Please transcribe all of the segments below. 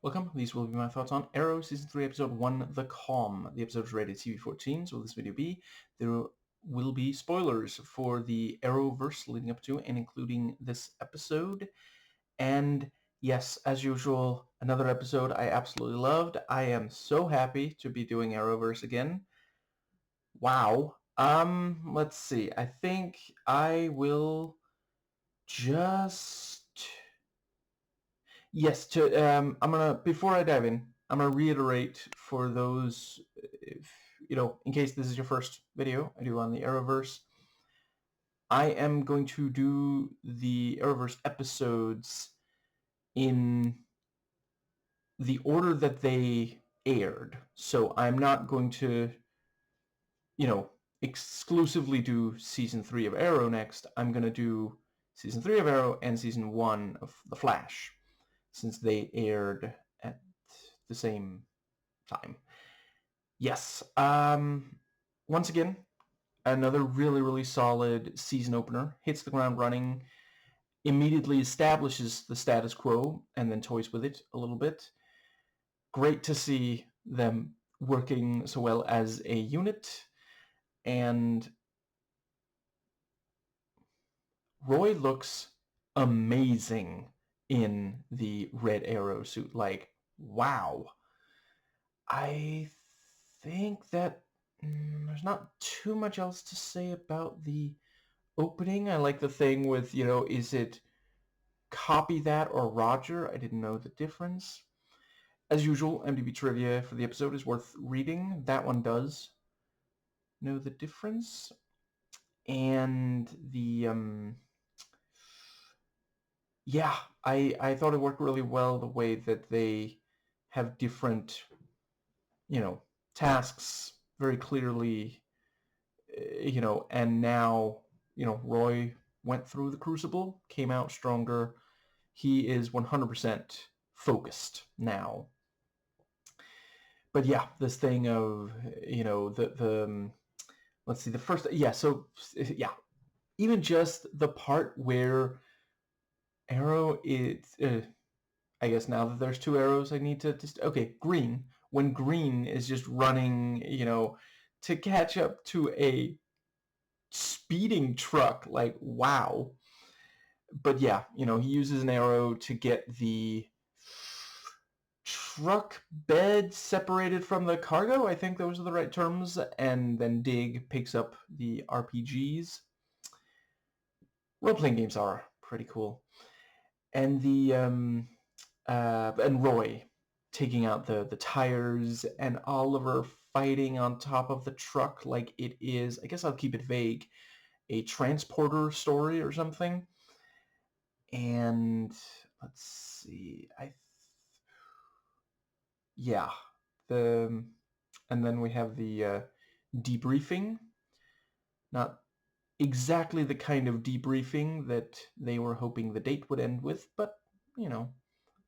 Welcome. These will be my thoughts on Arrow Season 3, Episode 1, The Calm. The episode is rated TV-14, so will this video be? There will be spoilers for the Arrowverse leading up to and including this episode. And yes, as usual, another episode I absolutely loved. I am so happy to be doing Arrowverse again. Wow. Let's see. I think I will just... Yes, I'm gonna, before I dive in, I'm gonna reiterate for those, if, in case this is your first video I do on the Arrowverse, I am going to do the Arrowverse episodes in the order that they aired. So I'm not going to, exclusively do Season 3 of Arrow next. I'm gonna do Season 3 of Arrow and Season 1 of The Flash, since they aired at the same time. Yes. Once again, another really, really solid season opener. Hits the ground running, immediately establishes the status quo, and then toys with it a little bit. Great to see them working so well as a unit. And Roy looks amazing in the Red Arrow suit. Like, wow. I think that there's not too much else to say about the opening. I like the thing with, is it copy that or Roger? I didn't know the difference. As usual, MDB trivia for the episode is worth reading. That one does know the difference. And the, yeah, I thought it worked really well the way that they have different, tasks very clearly, and now, Roy went through the crucible, came out stronger. He is 100% focused now. But yeah, this thing of, let's see, the first, even just the part where Arrow is, I guess now that there's two arrows, I need to just, okay, Green. When Green is just running, to catch up to a speeding truck, like, wow. But yeah, he uses an arrow to get the truck bed separated from the cargo. I think those are the right terms. And then Dig picks up the RPGs. Role-playing games are pretty cool. And the and Roy taking out the tires, and Oliver fighting on top of the truck like it is, I guess I'll keep it vague, a transporter story or something. And let's see, and then we have the debriefing. Not exactly the kind of debriefing that they were hoping the date would end with, but,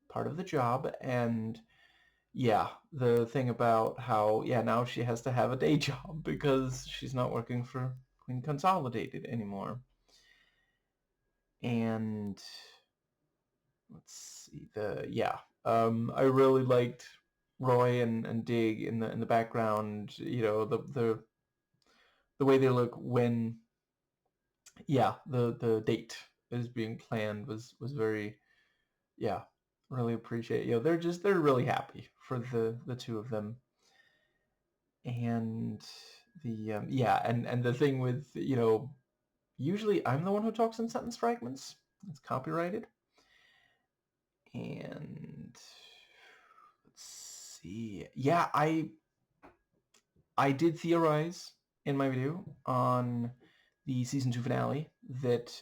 part of the job. And yeah, the thing about how, now she has to have a day job because she's not working for Queen Consolidated anymore. And let's see, I really liked Roy and Dig in the background, the way they look when, the date is being planned was very, really appreciate, they're really happy for the two of them. And the and the thing with, usually I'm the one who talks in sentence fragments. It's copyrighted. And let's see, I did theorize in my video on the season 2 finale that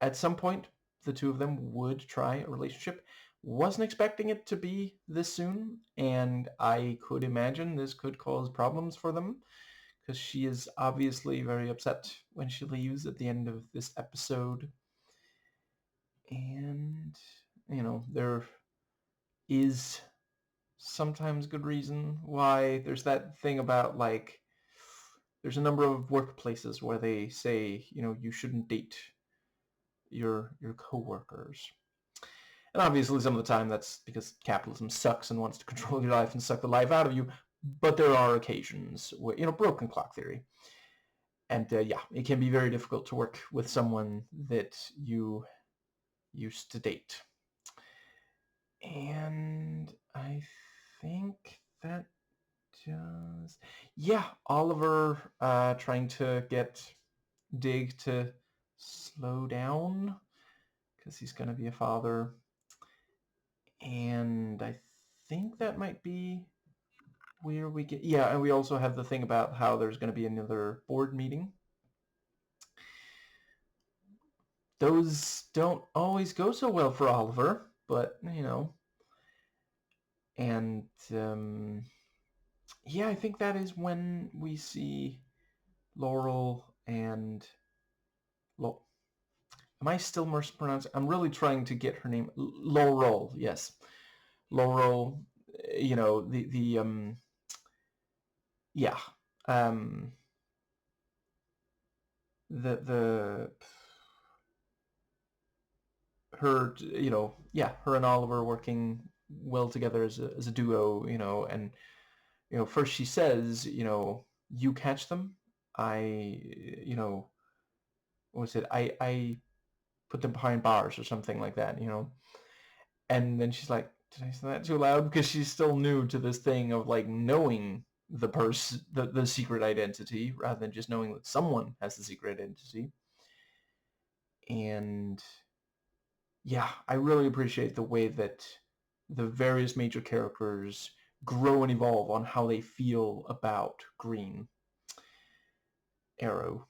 at some point the two of them would try a relationship. Wasn't expecting it to be this soon, and I could imagine this could cause problems for them because she is obviously very upset when she leaves at the end of this episode. And, there is sometimes good reason why. There's that thing about, like, there's a number of workplaces where they say, you shouldn't date your coworkers. And obviously some of the time that's because capitalism sucks and wants to control your life and suck the life out of you. But there are occasions where, broken clock theory. And yeah, it can be very difficult to work with someone that you used to date. And I think that just... Yeah, Oliver trying to get Dig to slow down because he's going to be a father. And I think that might be where we get... Yeah, and we also have the thing about how there's going to be another board meeting. Those don't always go so well for Oliver, but, And, yeah, I think that is when we see Laurel and... Am I still mispronouncing? I'm really trying to get her name. Laurel, yes. Laurel, yeah. Um, the her, yeah, her and Oliver working well together as a duo, and first she says, you catch them, I, what was it? I put them behind bars or something like that, and then she's like, did I say that too loud? Because she's still new to this thing of like knowing the secret identity rather than just knowing that someone has the secret identity. And yeah, I really appreciate the way that the various major characters grow and evolve on how they feel about Green Arrow.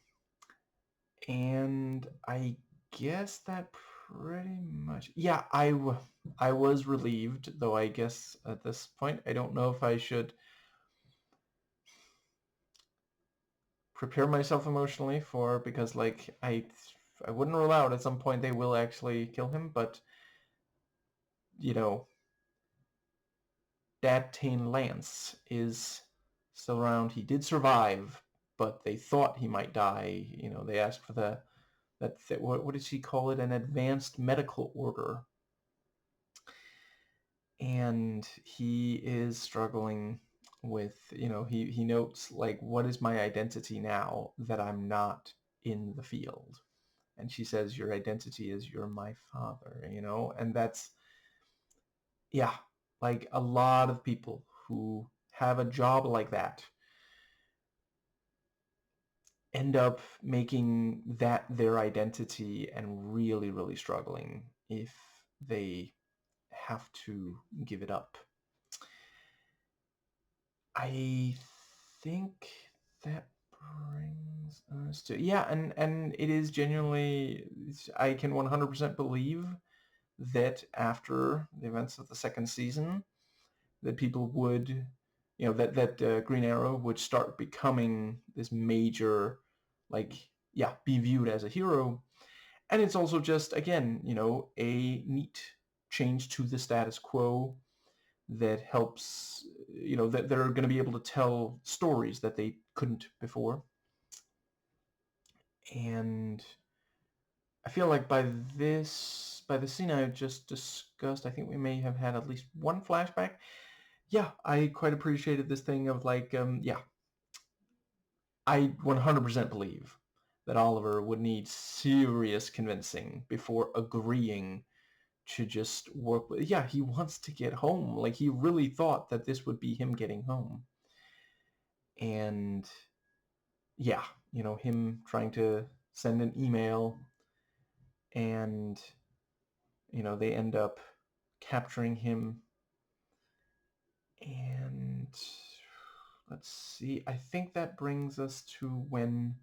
And I guess that pretty much... Yeah, I was relieved, though I guess at this point I don't know if I should prepare myself emotionally for... Because, like, I wouldn't rule out at some point they will actually kill him, but, Dad Tane Lance is still around. He did survive, but they thought he might die. They asked for what did she call it? An advanced medical order. And he is struggling with, he notes, like, what is my identity now that I'm not in the field? And she says, your identity is you're my father, and that's... Yeah, like a lot of people who have a job like that end up making that their identity and really, really struggling if they have to give it up. I think that brings us to... Yeah, and it is genuinely... I can 100% believe that after the events of the second season, that people would, that Green Arrow would start becoming this major, like, yeah, be viewed as a hero. And it's also just, again, a neat change to the status quo that helps, that they're going to be able to tell stories that they couldn't before. And I feel like by the scene I just discussed, I think we may have had at least one flashback. Yeah, I quite appreciated this thing of like, yeah, I 100% believe that Oliver would need serious convincing before agreeing to just work with... Yeah, he wants to get home. Like, he really thought that this would be him getting home. And yeah, him trying to send an email and, they end up capturing him. And let's see, I think that brings us to when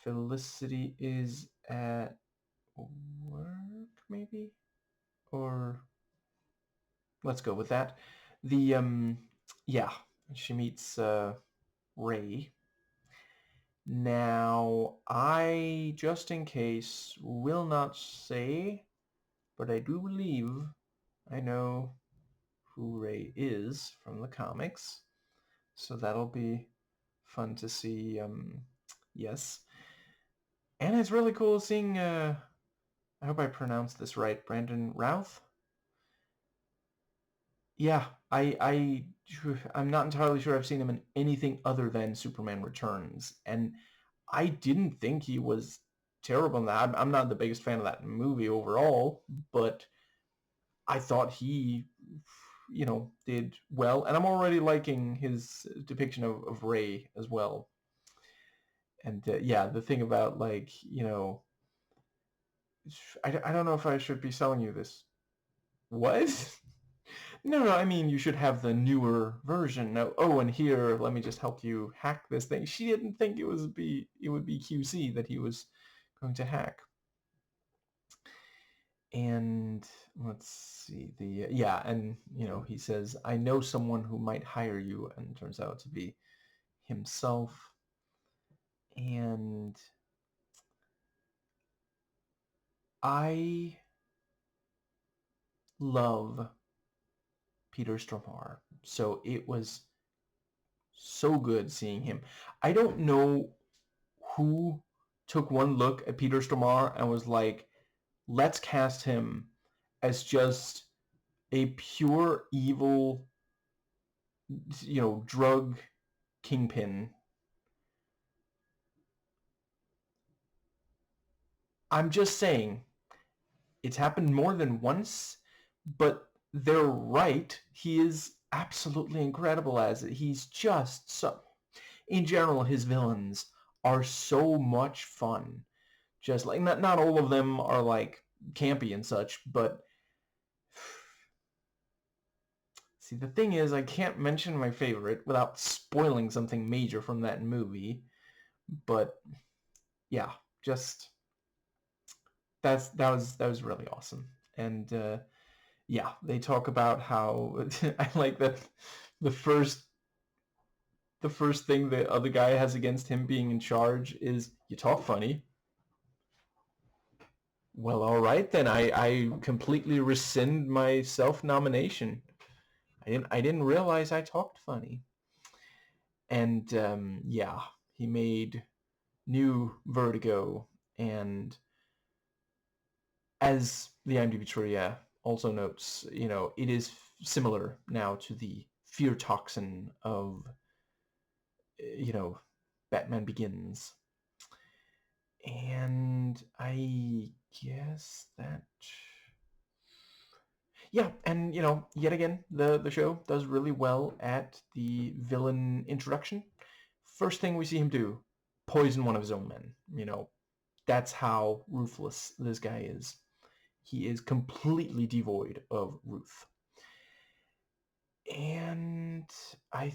Felicity is at work, maybe? Or let's go with that. The, yeah, she meets Ray. Now, I, just in case, will not say, but I do believe I know who Ray is from the comics. So that'll be fun to see, yes. And it's really cool seeing I hope I pronounced this right. Brandon Routh? Yeah, I'm not entirely sure I've seen him in anything other than Superman Returns, and I didn't think he was terrible in that. I'm not the biggest fan of that movie overall, but I thought he, did well, and I'm already liking his depiction of Ray as well. And yeah, the thing about like, I don't know if I should be selling you this. What? No, no, I mean you should have the newer version. No, oh, and here, let me just help you hack this thing. She didn't think it would be QC that he was going to hack. And let's see the yeah, and he says, "I know someone who might hire you," and turns out to be himself. And I love Peter Stormare, so it was so good seeing him. I don't know who took one look at Peter Stormare and was like, let's cast him as just a pure evil, drug kingpin. I'm just saying, it's happened more than once, but they're right. He is absolutely incredible as it. He's just so. In general, his villains are so much fun. Just like not all of them are like campy and such, but see, the thing is, I can't mention my favorite without spoiling something major from that movie. But yeah, just that was really awesome. And yeah, they talk about how I like that the first the first thing the other guy has against him being in charge is, you talk funny. Well, all right then. I completely rescind my self-nomination. I didn't realize I talked funny. And yeah, he made new Vertigo, and as the IMDb trivia also notes, it is similar now to the fear toxin of, you know, Batman Begins. And I guess that, yeah, and yet again, the show does really well at the villain introduction. First thing we see him do, poison one of his own men. That's how ruthless this guy is. He is completely devoid of ruth. And I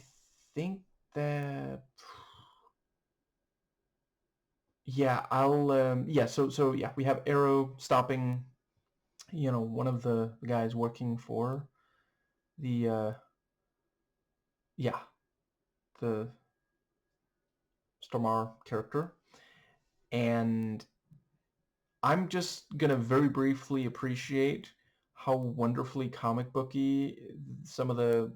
think that, yeah, I'll yeah, so yeah, we have Arrow stopping, one of the guys working for the yeah, the Stormare character. And I'm just gonna very briefly appreciate how wonderfully comic booky some of the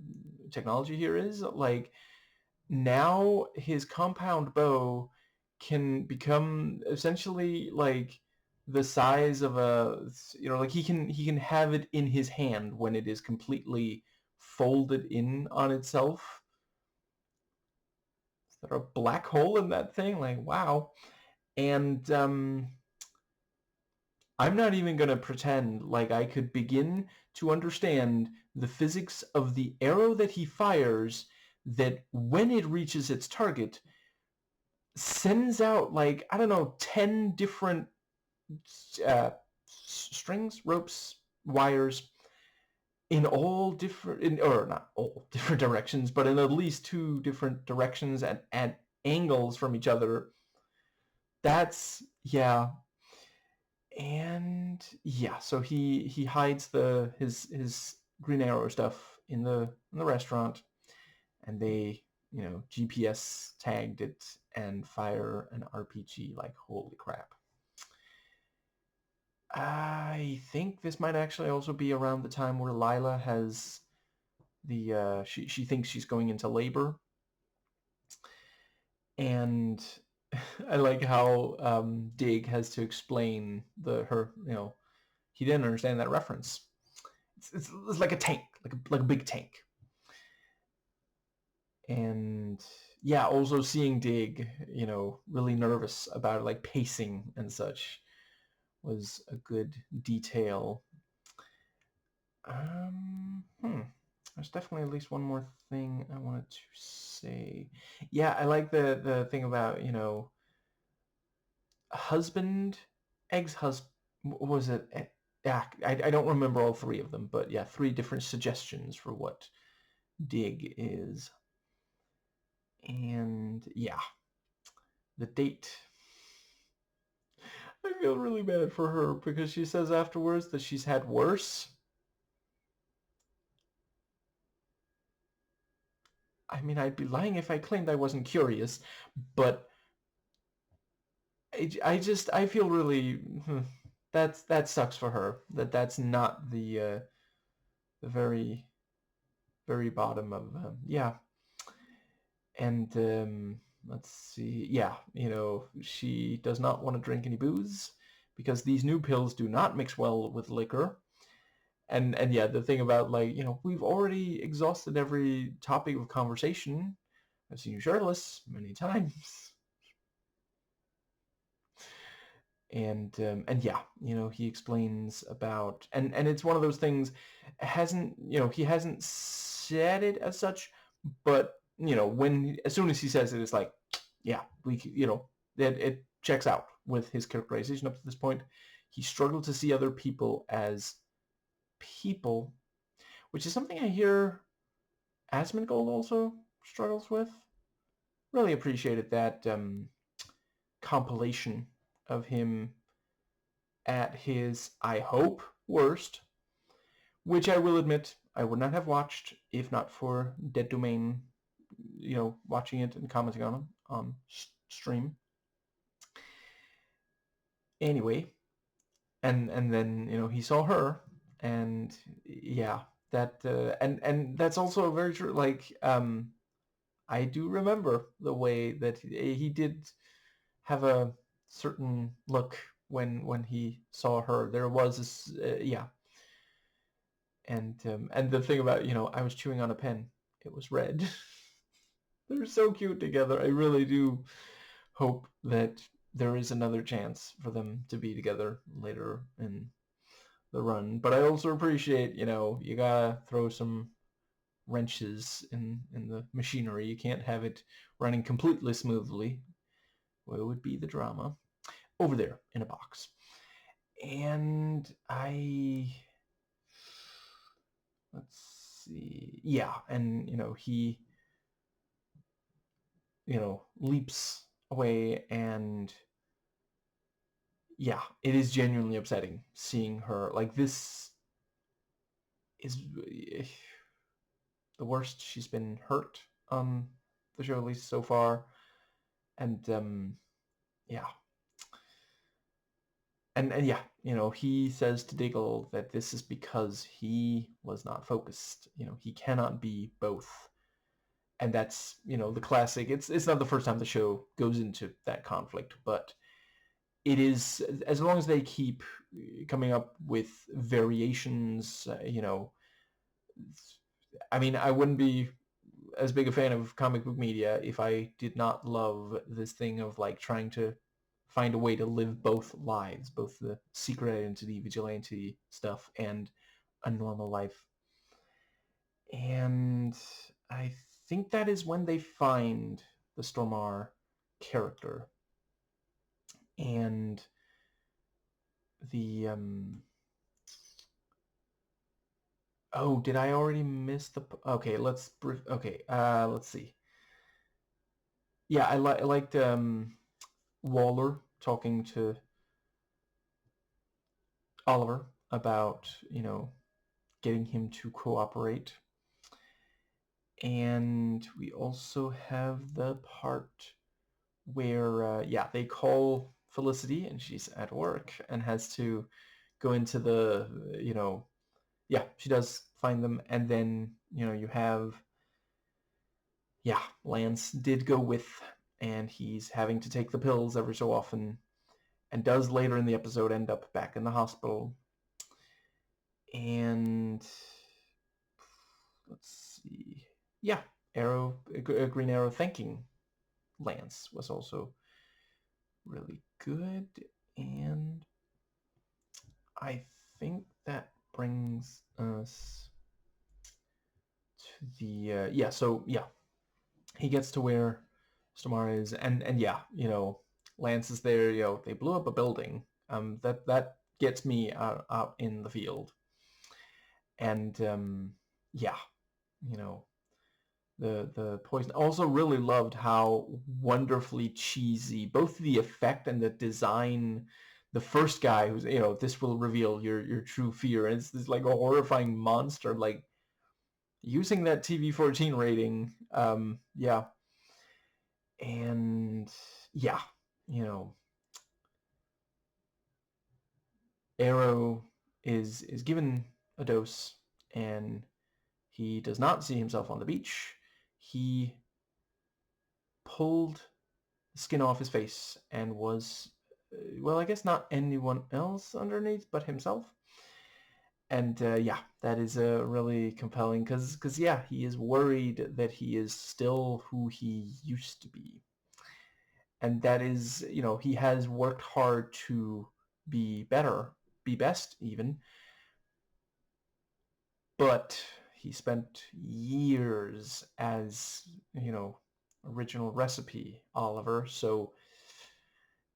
technology here is. Like, now his compound bow can become essentially like the size of a, like he can have it in his hand when it is completely folded in on itself. Is there a black hole in that thing? Like, wow. And I'm not even going to pretend like I could begin to understand the physics of the arrow that he fires, that when it reaches its target sends out, like, I don't know, 10 different strings, ropes, wires in all different, or not all different directions, but in at least two different directions and at angles from each other. That's, yeah. And yeah, so he hides his Green Arrow stuff in the restaurant, and they, GPS tagged it and fire an RPG like holy crap. I think this might actually also be around the time where Lila has she thinks she's going into labor. And I like how Dig has to explain her he didn't understand that reference. It's like a tank, like a big tank. And yeah, also seeing Dig, really nervous about it, like pacing and such, was a good detail. There's definitely at least one more thing I wanted to say. Yeah, I like the thing about, husband, ex-husband, was it? Yeah, I don't remember all three of them, but yeah, three different suggestions for what Dig is. And yeah, the date. I feel really bad for her because she says afterwards that she's had worse. I mean, I'd be lying if I claimed I wasn't curious, but I feel really that sucks for her. That's not the very very bottom of yeah. And let's see, yeah, she does not want to drink any booze because these new pills do not mix well with liquor. And yeah, the thing about, like, we've already exhausted every topic of conversation. I've seen you shirtless many times. And yeah, he explains about, and it's one of those things, hasn't, he hasn't said it as such, but when, as soon as he says it, it's like, yeah, that it checks out with his characterization up to this point. He struggled to see other people as people, which is something I hear Asmongold also struggles with. Really appreciated that compilation of him at his, I hope, worst, which I will admit I would not have watched if not for Dead Domain, watching it and commenting on it on stream. Anyway, and then he saw her, and yeah, that and that's also very true. Like, I do remember the way that he did have a certain look when he saw her. There was this, yeah. And the thing about, I was chewing on a pen. It was red. They're so cute together. I really do hope that there is another chance for them to be together later in the run. But I also appreciate, you gotta throw some wrenches in the machinery. You can't have it running completely smoothly. Where would be the drama? Over there in a box. And let's see. Yeah, and he leaps away, and yeah, it is genuinely upsetting seeing her. Like, this is the worst she's been hurt on the show, at least so far. And yeah. And yeah, he says to Diggle that this is because he was not focused. He cannot be both. And that's, the classic. It's not the first time the show goes into that conflict, but it is, as long as they keep coming up with variations, I mean, I wouldn't be as big a fan of comic book media if I did not love this thing of, like, trying to find a way to live both lives, both the secret identity, vigilante stuff, and a normal life. And I think that is when they find the Stormar character. And the oh, did I already miss the okay, let's see. Yeah, I liked Waller talking to Oliver about, getting him to cooperate. And we also have the part where, yeah, they call Felicity and she's at work and has to go into the, yeah, she does find them. And then, you have, yeah, Lance did go with, and he's having to take the pills every so often, and does later in the episode end up back in the hospital. And let's see. Yeah, Green Arrow thanking Lance was also really good. And I think that brings us to the he gets to where Stamara is, and yeah, Lance is there. They blew up a building. That gets me out in the field, and yeah, you know, the poison. Also, really loved how wonderfully cheesy both the effect and the design. The first guy who's, this will reveal your true fear, and it's this like a horrifying monster, like using that TV-14 rating. Yeah, and yeah, you know, Arrow is given a dose, and he does not see himself on the beach. He pulled the skin off his face and was, well, I guess not anyone else underneath but himself. And yeah, that is really compelling because yeah, he is worried that he is still who he used to be. And that is, he has worked hard to be better, be best even, but he spent years as, original recipe Oliver, so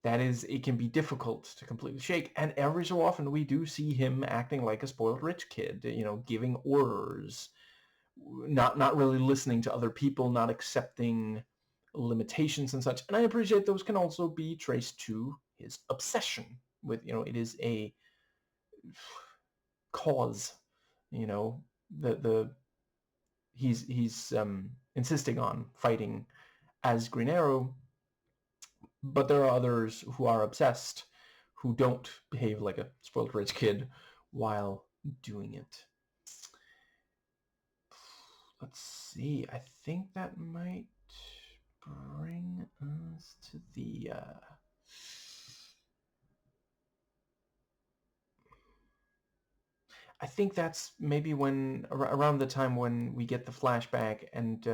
it can be difficult to completely shake. And every so often we do see him acting like a spoiled rich kid, giving orders, not really listening to other people, not accepting limitations and such. And I appreciate those can also be traced to his obsession with, it is a cause, the he's insisting on fighting as Green Arrow, but there are others who are obsessed who don't behave like a spoiled rich kid while doing it. Let's see. I think that might bring us to the I think that's maybe when around the time when we get the flashback and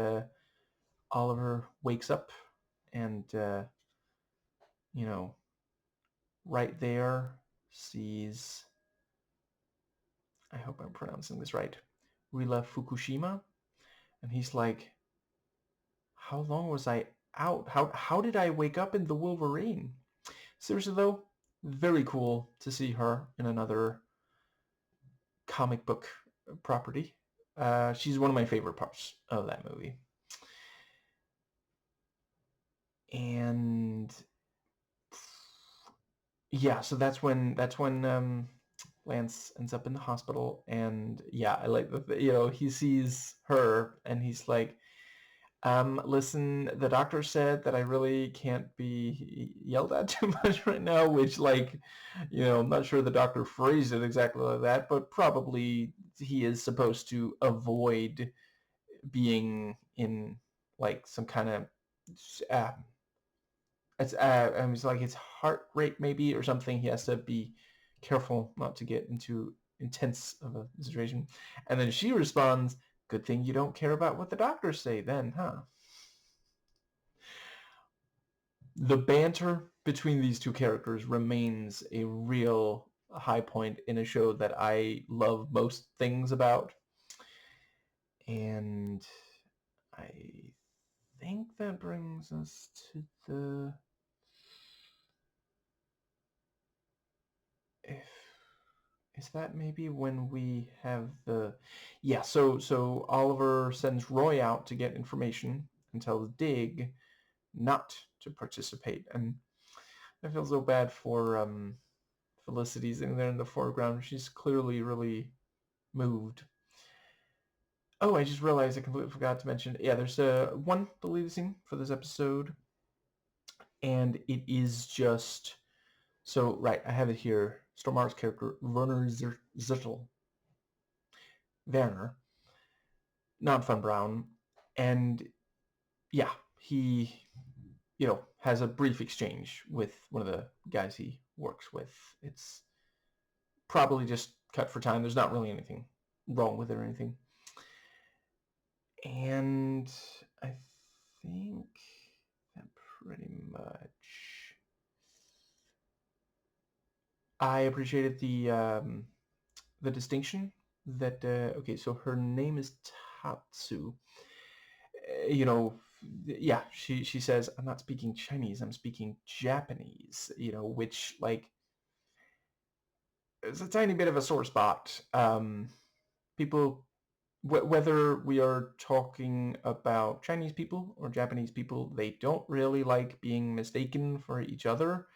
Oliver wakes up and you know right there sees, I hope I'm pronouncing this right, Rila Fukushima, and he's like, how long was I out? How did I wake up in the Wolverine? Seriously though, very cool to see her in another comic book property. She's one of my favorite parts of that movie. And yeah, so that's when Lance ends up in the hospital, and yeah, I like he sees her and he's like, listen, the doctor said that I really can't be yelled at too much right now, which, like, I'm not sure the doctor phrased it exactly like that, but probably he is supposed to avoid being in, like, some kind of, uh, it's like his heart rate maybe or something. He has to be careful not to get into intense of a situation. And then she responds, good thing you don't care about what the doctors say then, huh? The banter between these two characters remains a real high point in a show that I love most things about. And I think that brings us to the... If is that maybe when we have the... Yeah, so Oliver sends Roy out to get information and tells Dig not to participate. And I feel so bad for Felicity's in there in the foreground. She's clearly really moved. Oh, I just realized I completely forgot to mention. Yeah, there's one deleted scene for this episode, and it is just... So, right, I have it here. Stormar's character, Werner Zittel. Werner, not Von Braun. And, yeah, he, has a brief exchange with one of the guys he works with. It's probably just cut for time. There's not really anything wrong with it or anything. And I think that pretty much. I appreciated the distinction that okay, so her name is Tatsu. You know, yeah, she says I'm not speaking Chinese, I'm speaking Japanese. You know, which like is a tiny bit of a sore spot. People, whether we are talking about Chinese people or Japanese people, they don't really like being mistaken for each other.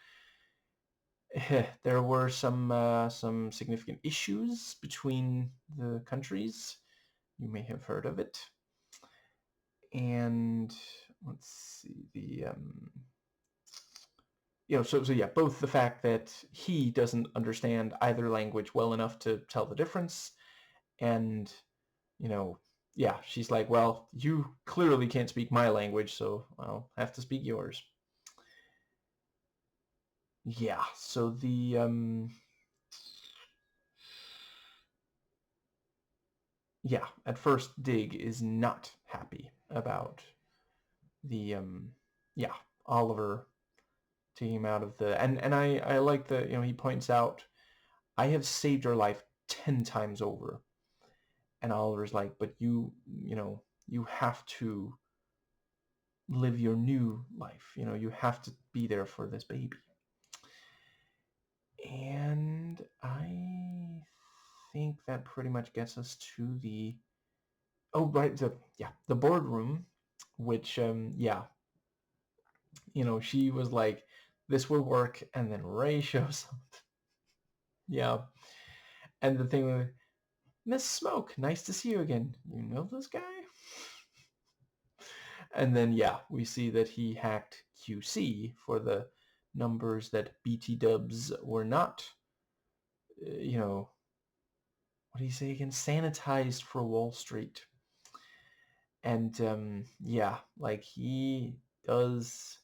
There were some significant issues between the countries. You may have heard of it. And let's see, so yeah, both the fact that he doesn't understand either language well enough to tell the difference, and you know, yeah, she's like, well, you clearly can't speak my language, so I'll have to speak yours. Yeah, so yeah, at first Dig is not happy about the yeah, Oliver taking him out of the, and I like that, he points out, I have saved your life 10 times over. And Oliver's like, but you have to live your new life. You have to be there for this baby. And I think that pretty much gets us to the, oh, right, the boardroom, which, yeah, she was like, this will work, and then Ray shows up. Yeah. And the thing with Miss Smoke, nice to see you again. You know this guy? And then, yeah, we see that he hacked QC for the numbers that BT dubs were not, what do you say again? Sanitized for Wall Street. And, yeah, like he does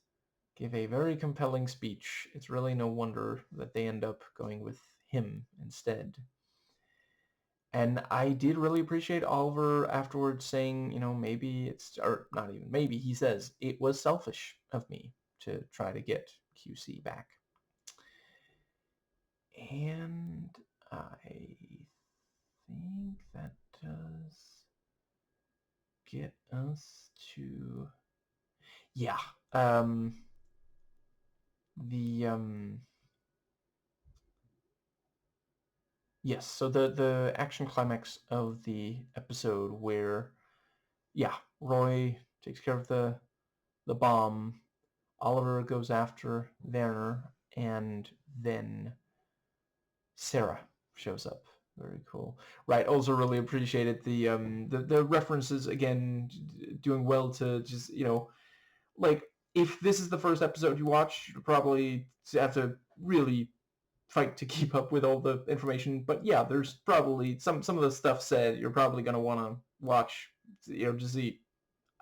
give a very compelling speech. It's really no wonder that they end up going with him instead. And I did really appreciate Oliver afterwards saying, maybe it's, or not even maybe, he says, it was selfish of me to try to get QC back. And I think that does get us to, yeah, the, yes, so the action climax of the episode where, yeah, Roy takes care of the bomb, Oliver goes after Werner, and then Sarah shows up. Very cool. Right. Also, really appreciated the references again, doing well to just like if this is the first episode you watch, you probably have to really fight to keep up with all the information. But yeah, there's probably some of the stuff said you're probably gonna want to watch, to see.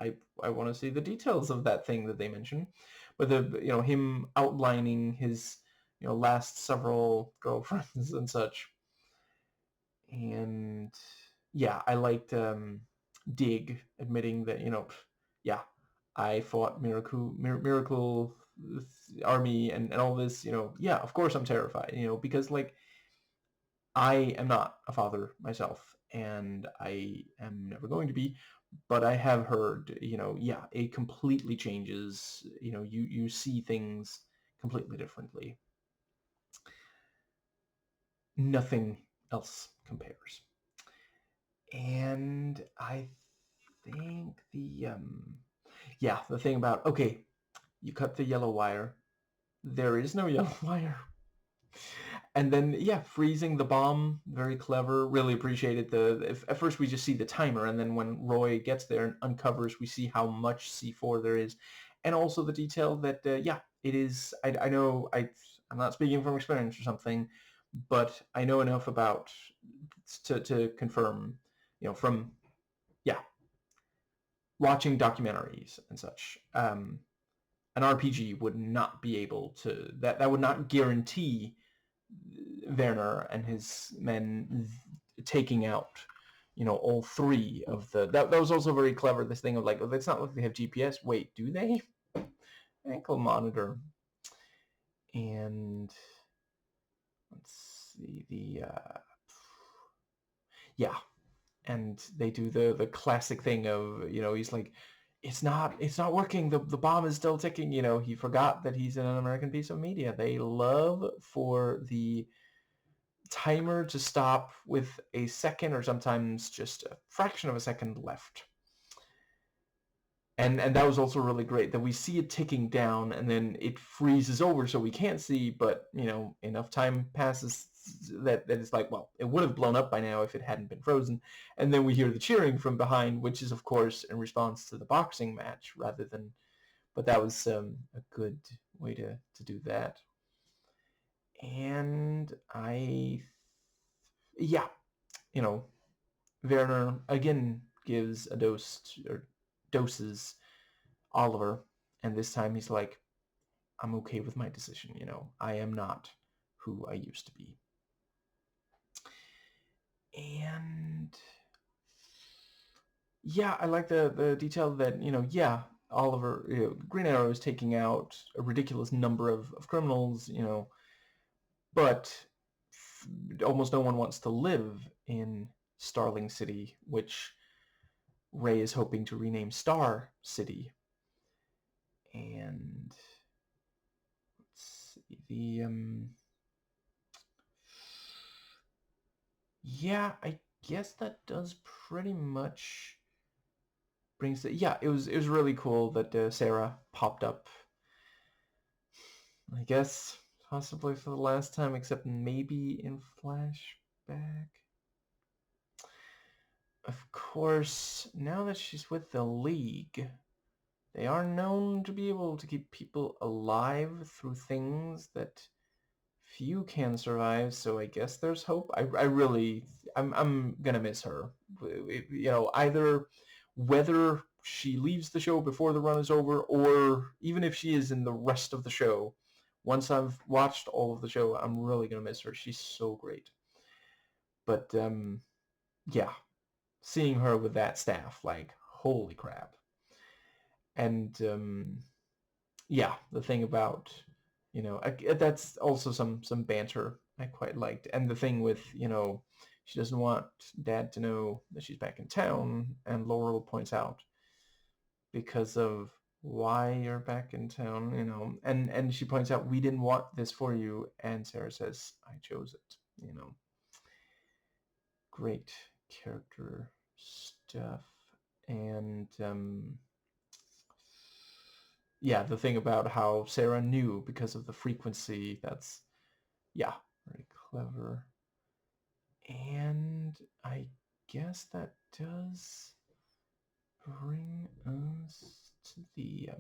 I want to see the details of that thing that they mentioned, but him outlining his last several girlfriends and such, and yeah, I liked Dig admitting that yeah, I fought Miracle Army and all this, yeah, of course I'm terrified, because like I am not a father myself, and I am never going to be, but I have heard, yeah, it completely changes. You see things completely differently. Nothing else compares. And I think yeah, the thing about, okay, you cut the yellow wire. There is no yellow wire. And then, yeah, freezing the bomb, very clever. Really appreciated at first we just see the timer, and then when Roy gets there and uncovers, we see how much C4 there is. And also the detail that, yeah, it is, I know, I'm not speaking from experience or something, but I know enough about, to confirm, from, yeah, watching documentaries and such. An RPG would not be able to, that would not guarantee Werner and his men taking out, all three of the. That was also very clever. This thing of like, oh, it's not like they have GPS. Wait, do they? Ankle monitor. And let's see yeah, and they do the classic thing of, he's like, it's not working, the bomb is still ticking. He forgot that he's in an American piece of media. They love for the timer to stop with a second or sometimes just a fraction of a second left. And that was also really great that we see it ticking down and then it freezes over so we can't see, but enough time passes that it's like, well, it would have blown up by now if it hadn't been frozen. And then we hear the cheering from behind, which is of course in response to the boxing match rather than, but that was a good way to do that. And yeah, Werner again gives a dose or doses Oliver, and this time he's like, I'm okay with my decision. I am not who I used to be. And yeah, I like the detail that, yeah, Oliver, Green Arrow is taking out a ridiculous number of criminals, but almost no one wants to live in Starling City, which Ray is hoping to rename Star City. And let's see, yeah, I guess that does pretty much brings it. Yeah, it was really cool that Sarah popped up. I guess possibly for the last time, except maybe in flashback. Of course, now that she's with the League, they are known to be able to keep people alive through things that few can survive, so I guess there's hope. I'm gonna miss her. Either whether she leaves the show before the run is over, or even if she is in the rest of the show, once I've watched all of the show, I'm really gonna miss her. She's so great. But yeah, seeing her with that staff, like, holy crap. And yeah, the thing about, that's also some banter I quite liked. And the thing with, she doesn't want Dad to know that she's back in town, and Laurel points out, because of why you're back in town, and she points out, we didn't want this for you, and Sarah says, I chose it. Great character stuff. And yeah, the thing about how Sarah knew because of the frequency, that's, yeah, very clever. And I guess that does bring us to the,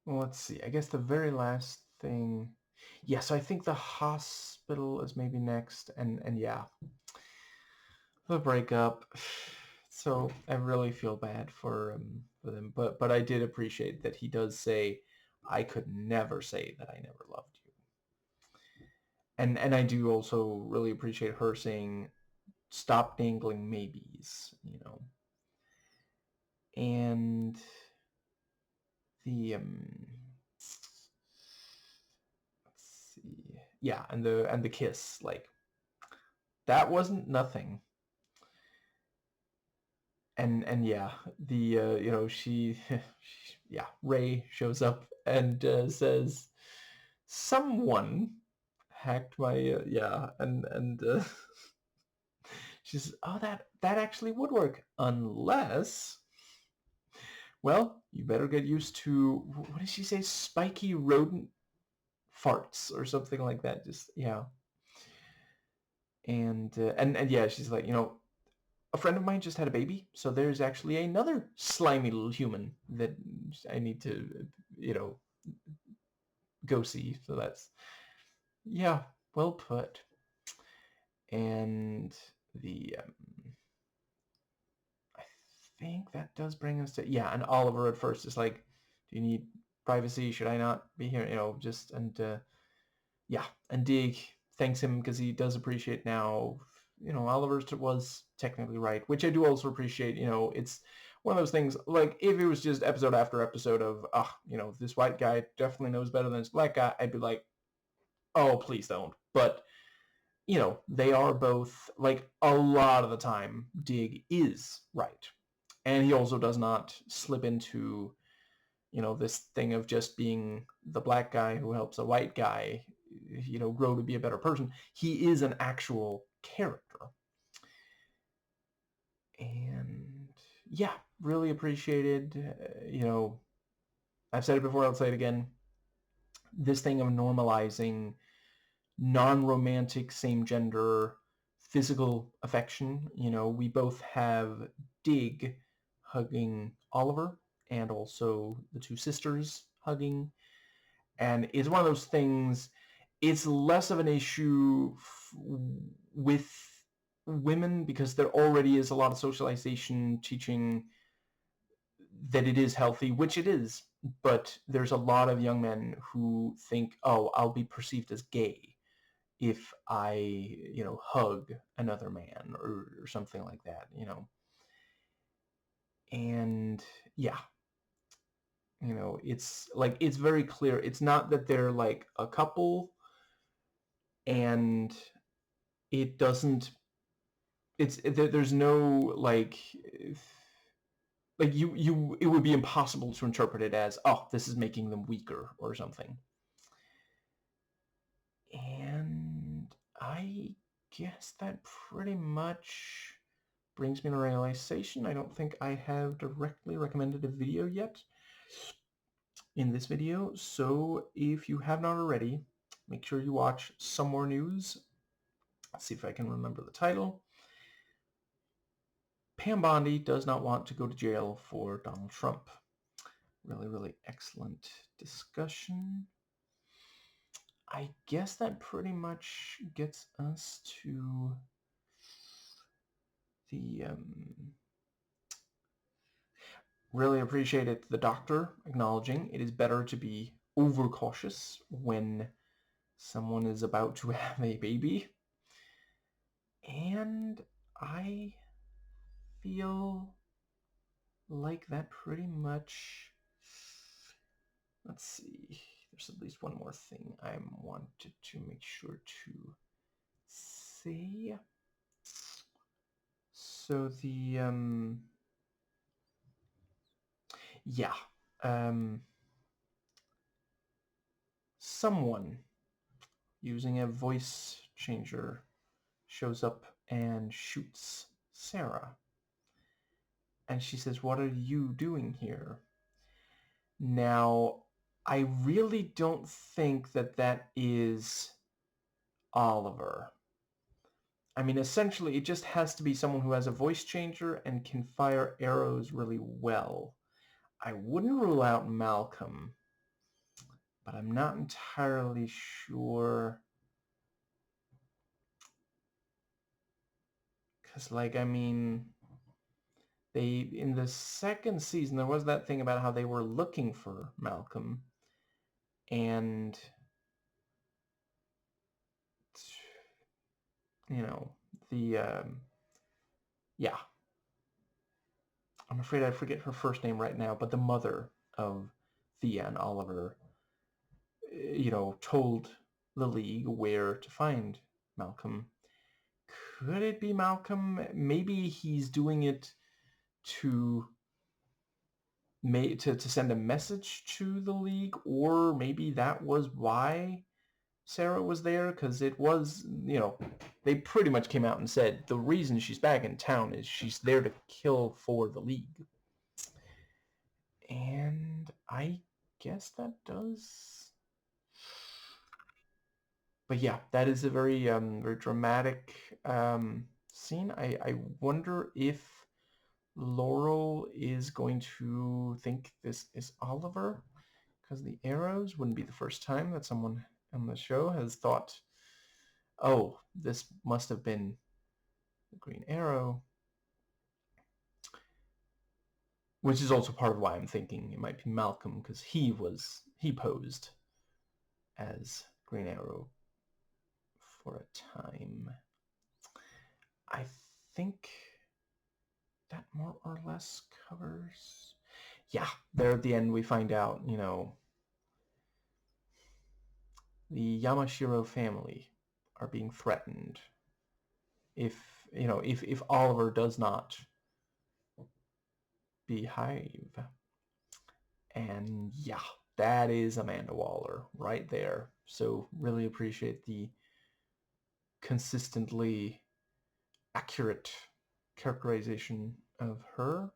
well, let's see, I guess the very last thing, yeah, so I think the hospital is maybe next, and yeah, the breakup. So I really feel bad for them, but I did appreciate that he does say, I could never say that I never loved you. And I do also really appreciate her saying, stop dangling maybes, And the let's see, yeah, and the kiss, like, that wasn't nothing. And yeah, the she, yeah, Ray shows up and says, someone hacked my yeah, and she says, oh, that actually would work, unless, well, you better get used to, what did she say, spiky rodent farts or something like that. Just, yeah. And yeah, she's like, a friend of mine just had a baby, so there's actually another slimy little human that I need to, go see. So that's, yeah, well put. And the, I think that does bring us to, yeah, and Oliver at first is like, do you need privacy? Should I not be here? Just, and yeah, and Dig thanks him because he does appreciate now. Oliver was technically right, which I do also appreciate. It's one of those things. Like if it was just episode after episode of, this white guy definitely knows better than this black guy, I'd be like, oh, please don't. But they are both, like, a lot of the time, Dig is right. And he also does not slip into, this thing of just being the black guy who helps a white guy, grow to be a better person. He is an actual character. And yeah, really appreciated, I've said it before, I'll say it again. This thing of normalizing non-romantic, same-gender physical affection. We both have Dig hugging Oliver and also the two sisters hugging. And it's one of those things, it's less of an issue with women because there already is a lot of socialization teaching that it is healthy, which it is. But there's a lot of young men who think, oh, I'll be perceived as gay if I, hug another man or something like that, And yeah, it's like, it's very clear. It's not that they're like a couple and it doesn't, there's no like it would be impossible to interpret it as, oh, this is making them weaker or something. And I guess that pretty much brings me to realization I don't think I have directly recommended a video yet in this video. So if you have not already, make sure you watch Some More News. Let's see if I can remember the title. Pam Bondi does not want to go to jail for Donald Trump. Really, really excellent discussion. I guess that pretty much gets us to the really appreciate it, the doctor acknowledging it is better to be overcautious when someone is about to have a baby. And I feel like that pretty much, let's see, there's at least one more thing I wanted to make sure to say. So the yeah, someone using a voice changer shows up and shoots Sarah. And she says, "What are you doing here?" Now, I really don't think that that is Oliver. I mean, essentially, it just has to be someone who has a voice changer and can fire arrows really well. I wouldn't rule out Malcolm, but I'm not entirely sure. Because, like, I mean, in the second season, there was that thing about how they were looking for Malcolm. And, yeah. I'm afraid I forget her first name right now, but the mother of Thea and Oliver, told the League where to find Malcolm. Could it be Malcolm? Maybe he's doing it to send a message to the League, or maybe that was why Sarah was there, because it was, they pretty much came out and said the reason she's back in town is she's there to kill for the League. And I guess that does. But yeah, that is a very very dramatic scene. I wonder if Laurel is going to think this is Oliver, because the arrows wouldn't be the first time that someone on the show has thought, oh, this must have been the Green Arrow. Which is also part of why I'm thinking it might be Malcolm, because he posed as Green Arrow for a time. I think that more or less covers... Yeah, there at the end we find out, the Yamashiro family are being threatened if, if Oliver does not behave. And yeah, that is Amanda Waller right there. So really appreciate the consistently accurate characterization of her.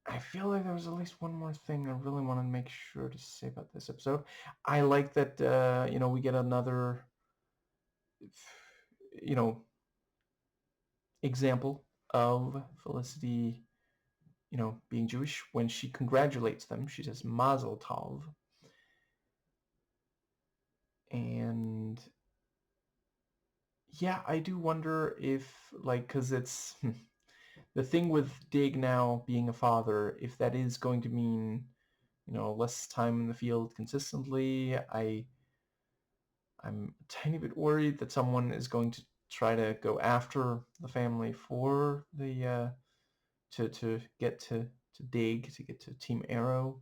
I feel like there was at least one more thing I really want to make sure to say about this episode. I like that, we get another, example of Felicity, being Jewish. When she congratulates them, she says Mazel Tov. And yeah, I do wonder if, because it's the thing with Dig now being a father, if that is going to mean, less time in the field consistently. I'm a tiny bit worried that someone is going to try to go after the family for the to get to Dig, to get to Team Arrow.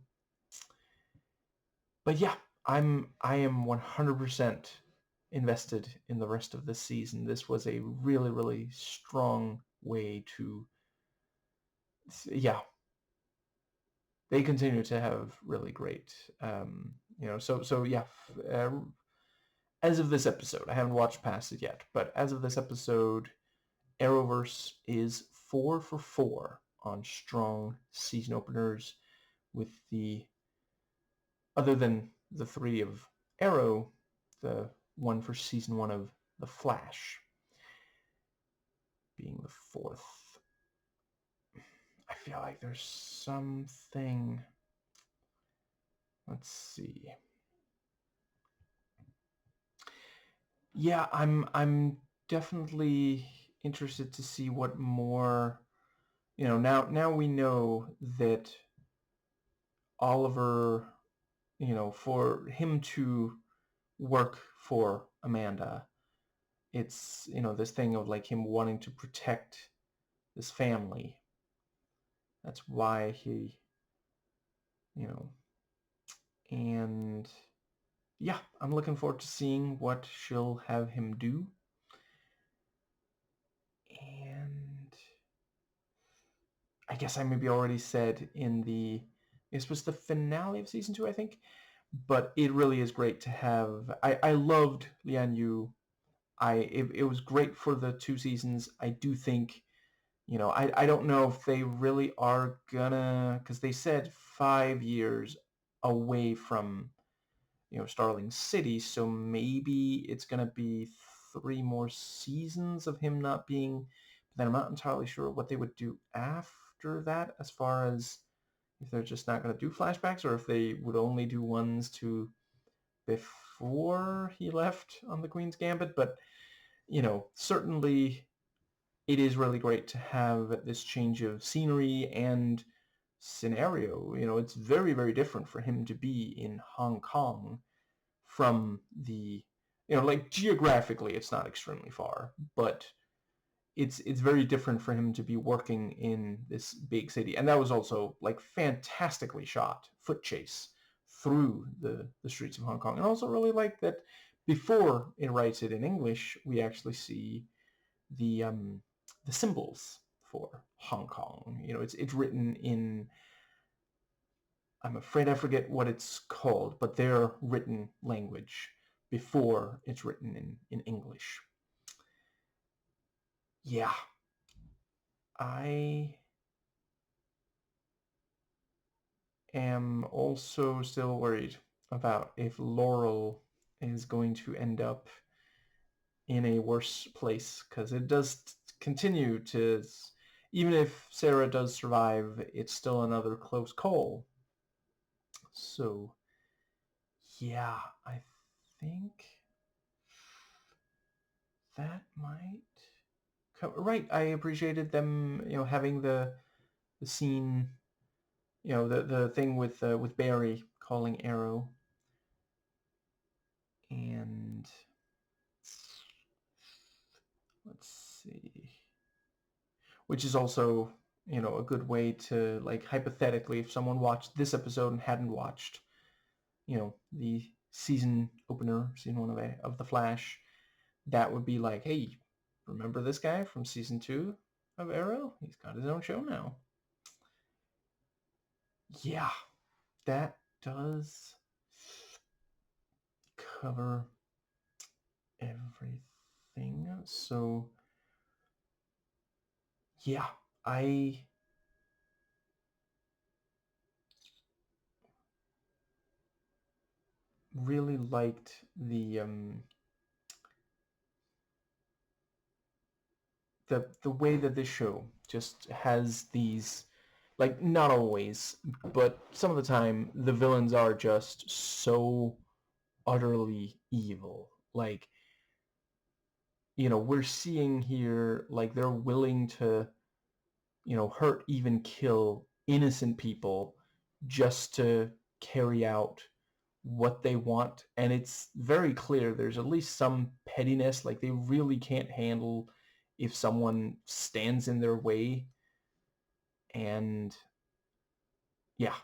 But yeah, I am 100% invested in the rest of this season. This was a really, really strong way to, yeah, they continue to have really great, so yeah, as of this episode, I haven't watched past it yet, but as of this episode, Arrowverse is 4 for 4 on strong season openers, with the, other than the 3 of Arrow, the one for season 1 of The Flash being the 4th. I feel like there's something. Let's see. Yeah, I'm definitely interested to see what more, now we know that Oliver, for him to work for Amanda, it's, this thing of like him wanting to protect this family. That's why he, and yeah, I'm looking forward to seeing what she'll have him do. And I guess I maybe already said in this was the finale of season 2, I think, but it really is great to have. I loved Lian Yu. It was great for the 2 seasons. I do think, I don't know if they really are gonna, because they said 5 years away from, Starling City, so maybe it's gonna be 3 more seasons of him not being. But then I'm not entirely sure what they would do after that, as far as if they're just not gonna do flashbacks, or if they would only do ones to before he left on the Queen's Gambit. But certainly it is really great to have this change of scenery and scenario. It's very, very different for him to be in Hong Kong from the, like geographically it's not extremely far, but it's very different for him to be working in this big city. And that was also like fantastically shot foot chase through the streets of Hong Kong. And I also really like that before it writes it in English, we actually see the symbols for Hong Kong. It's written in, I'm afraid I forget what it's called, but their written language before it's written in English. Yeah. I am also still worried about if Laurel is going to end up in a worse place, because it does continue to, even if Sarah does survive, it's still another close call. So yeah, I think that might cover. Right, I appreciated them, having the scene, the thing with Barry calling Arrow. And let's see. Which is also, a good way to, like, hypothetically, if someone watched this episode and hadn't watched, the season opener, season 1 of The Flash, that would be like, hey, remember this guy from season 2 of Arrow? He's got his own show now. Yeah, that does cover everything. So, yeah, I really liked the way that this show just has these, like, not always, but some of the time the villains are just so utterly evil. Like, we're seeing here, like, they're willing to, hurt, even kill innocent people just to carry out what they want. And it's very clear there's at least some pettiness. Like, they really can't handle if someone stands in their way. And yeah,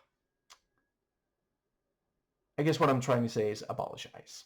I guess what I'm trying to say is abolish ICE.